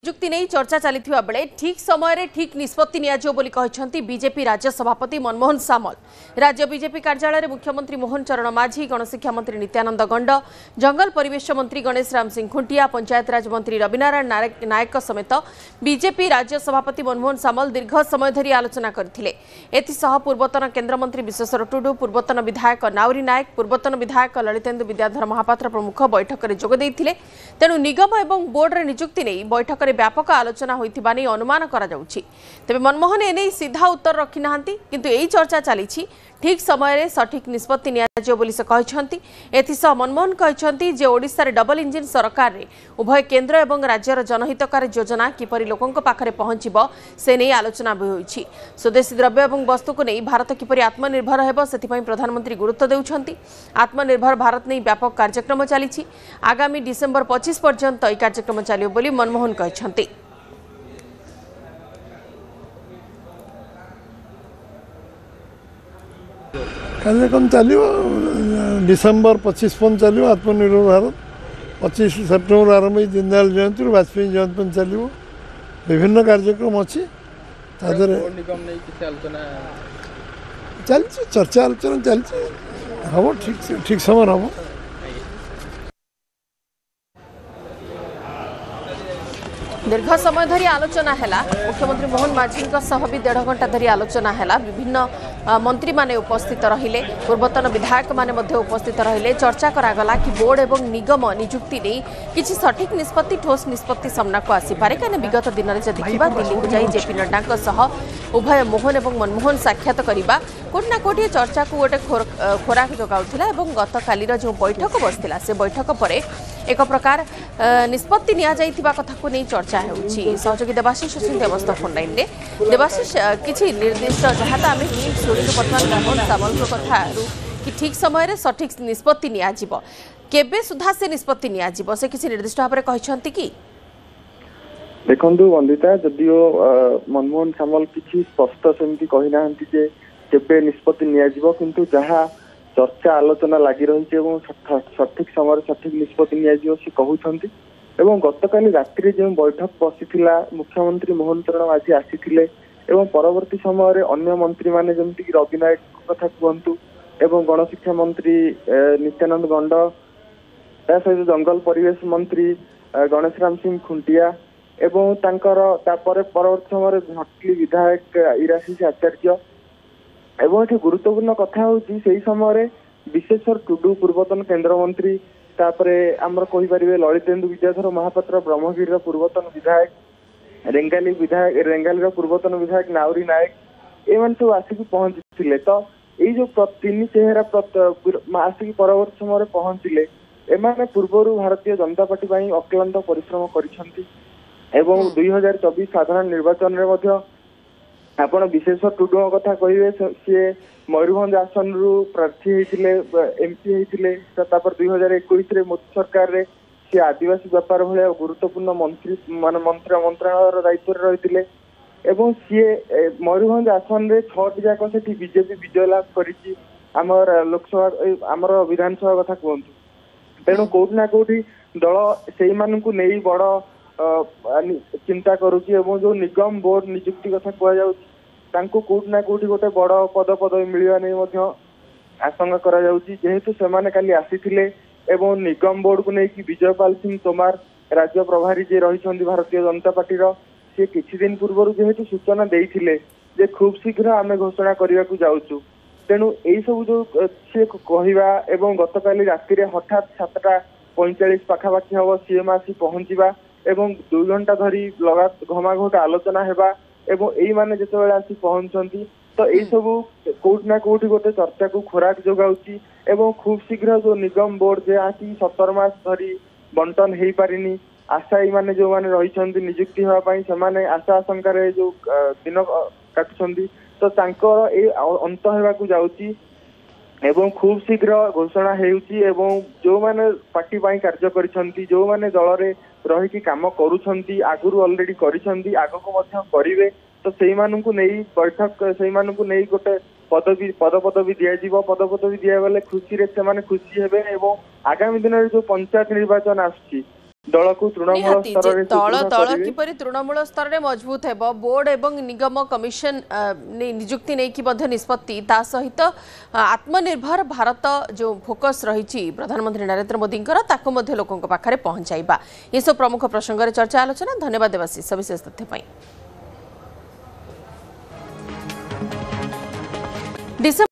नियुक्ति नहीं चर्चा चली बेले ठीक समय ठीक निष्पत्ति नि बीजेपी राज्य सभापति मनमोहन सामल राज्य बीजेपी कार्यालय में मुख्यमंत्री मोहन चरण माझी गणशिक्षा मंत्री नित्यानंद गंड जंगल परिवेश मंत्री गणेश राम सिंह खुंटिया पंचायतराज मंत्री रविनारायण नायक समेत बीजेपी राज्य सभापति मनमोहन सामल दीर्घ समय धरी आलोचना करथिले। एथिसह पूर्वतन केन्द्रमंत्री विश्वेश्वर टुडू पूर्वतन विधायक नाउरी नायक पूर्वतन विधायक ललितेन्दु विद्याधर महापात्र प्रमुख बैठक में जोग देइथिले। तेणु निगम और बोर्डर नियुक्ति नहीं बैठक व्यापक आलोचना होइथिबा नै अनुमान करा जाउछि। तेबे मनमोहन एने सीधा उत्तर रखि नाहंती, किंतु एही चर्चा चलीछि ठीक समय सठिक निष्पत्ति नियाजियो बोली से कहछंती। एथिसह मनमोहन कहछंती जे ओडिसा रे डबल इंजिन सरकार रे उभय केंद्र एवं राज्यर जनहितकारी योजना किपरि लोकंक पाखरे पहुंचिबो से नै आलोचना होइछि। स्वदेशी द्रव्य एवं वस्तु को नै भारत किपरि आत्मनिर्भर हेबो सेथिपई प्रधानमंत्री गुरुत्व देउछंती। आत्मनिर्भर भारत नै व्यापक कार्यक्रम चलीछि। आगामी डिसेंबर 25 पर्यंत एही कार्यक्रम चलियो बोली मनमोहन कहछंती। कार्यक्रम चलो डिसेंबर 25 पर्यटन चलो आत्मनिर्भर भारत 25 सेप्टेम्बर आरंभ दीनदयाल जयंती वाजपेयी जयंती चलो विभिन्न कार्यक्रम अच्छी चलती चर्चा आलोचना चलती हम ठीक समय हम दीर्घ समय धरी आलोचना हैला। मुख्यमंत्री मोहन माझी भी 1.5 घंटा धरी आलोचना हैला। विभिन्न मंत्री माने उपस्थित रहिले, पूर्वतन विधायक माने मध्य उपस्थित रहिले। चर्चा करागला कि बोर्ड एवं निगम नियुक्ति नहीं किसी सठिक निष्पत्ति ठोस निष्पत्ति सामना को आसीपे कहीं विगत दिन में देखा दिल्ली को जाई जेपी नड्डा सह उभय मोहन एवं मनमोहन साक्षात करवा कोटि ना कोटि चर्चा को गोटे खोराक जगाउथिला। गत कालीर जो बैठक बसथिला से बैठक पर एक प्रकार निष्पत्ति निया जाइथिबा कथा को नहीं चर्चा होउछि। सहयोगी देवाशीष अछंती अवस्था फोन लाइन रे। देवाशीष किछि निर्दिष्ट जहाँ आम शुणु बर्तमान मनमोहन सामल कथा कि ठीक समय सठिक निष्पत्ति निया जिवो केबे सुधा से निष्पत्ति निया जिवो से किछि निर्दिष्ट भाव में कहछंती कि देखंतु वंदिता जदियो मनमोहन सामल किछि स्पष्ट सेमति कहि नाहंती जे केबे निष्पत्ति निया जिवो, किंतु जहाँ चर्चा आलोचना लगी रही है सठिक समय सठिक निष्पत्ति नियाजिव से कहते। गतकाली रात्रि जो बैठक बसी मुख्यमंत्री मोहन चरण माझी आसी परवर्ती समय अन्य मंत्री माने जमती कि रवि नायक कथा कहतु एवं गणशिक्षा मंत्री नित्यानंद गंड सहित जंगल परिवेश मंत्री गणेश राम सिंह खुंटिया एवं परवर्ती समय भटली विधायक इराशीष आचार्य एवं ये गुरुत्वपूर्ण कथा होची से समय विश्वेश्वर टुडू पूर्वतन केन्द्रमंत्री आमर कहीपर ललितेन्दु विद्याधर महापात्र ब्रह्मगिर पूर्वतन विधायक रेंगाली पूर्वतन विधायक नाउरी नायक एम सब आसिक पहुंची तो ये जो तीन चेहरा आसिक परवर्त समय पहुंचले एमाने पूर्वर भारतीय जनता पार्टी अक्लांत परिश्रम करिसेंती। 2024 साधारण निर्वाचन में आपण विश्वेश्वर टुडू कथा कहे सी मयूरभंज आसन रु प्रार्थी होते एमपी होते 2021 मोदी सरकार रे सी आदिवासी व्यापार भाया गुरुत्वपूर्ण मंत्री मान मंत्रालय दायित्व रही सी मयूरभंज आसन रे 6टी जाक से बीजेपी विजय लाभ करी लोकसभा आमर विधानसभा कथा कहतु। तेणु कौटि ना कौटि दल से नहीं बड़ चिंता करुच्ची जो निगम बोर्ड नियुक्ति कथा कहुच्ची कौटि ना कौटि गोटे बड़ पदवी मिलवा नहीं आशंका करा जेहेतु से काली आसी एवं निगम बोर्ड को लेकिन विजयपाल सिंह तोमार राज्य प्रभारी जे रही भारतीय जनता पार्टी सी किछि दिन पूर्व जेहेतु सूचना देइथिले जे खूब शीघ्र आम घोषणा करने को जाऊँ। तेणु यही सब जो सी कहवा एवं गतकाली राति हठात 7:45 पाखापाखि हम सीएम आसी पहुंचवा एवं 2 घंटा धरी घमाघोट आलोचना हेबा एवं एई माने जेतेबेले आसी पहुंचंती तो एई सब कोउट ना कोउटी गोटे चर्चा को खोराक जोगाउची एवं खूब शीघ्र जो निगम बोर्ड जे आसी 17 मास धरी बंटन हेई पारिनी आशा एई माने जो माने रहिसंती नियुक्ति होवा पई से माने आशा आशंका रे जो दिन काटुसंती तो तांकर ए अंत हेबा को जाउची एवं खूब शीघ्र घोषणा हेउची एवं जो माने पार्टी पई कार्य करिसंती जो माने दल रे रही काम करुछंती आगुरु ऑलरेडी करिसंती आगो को मध्य करिवे तो सेई माननकु नेई बैठक सेई माननकु नेई गोटे पदपदवी दिया पदपदवी दिया गले खुशी रे से माने खुशी हेबे एवं आगामी दिन रे जो पंचायत निर्वाचन आछि दल को तृणमूल निहाती स्तर रे दल सुदृढ़ दल करिवे। किपरि तृणमूल स्तर में मजबूत है बोर्ड एवं निगम कमिशन निजुक्ति नहीं कि निष्पत्ति ता सहित आत्मनिर्भर भारत जो फोकस रही प्रधानमंत्री नरेंद्र मोदी लोकों पाखे पहुंचाइबा ये सब प्रमुख प्रसंग में चर्चा आलोचना। धन्यवाद देवाशीष सविशेष तथ्य।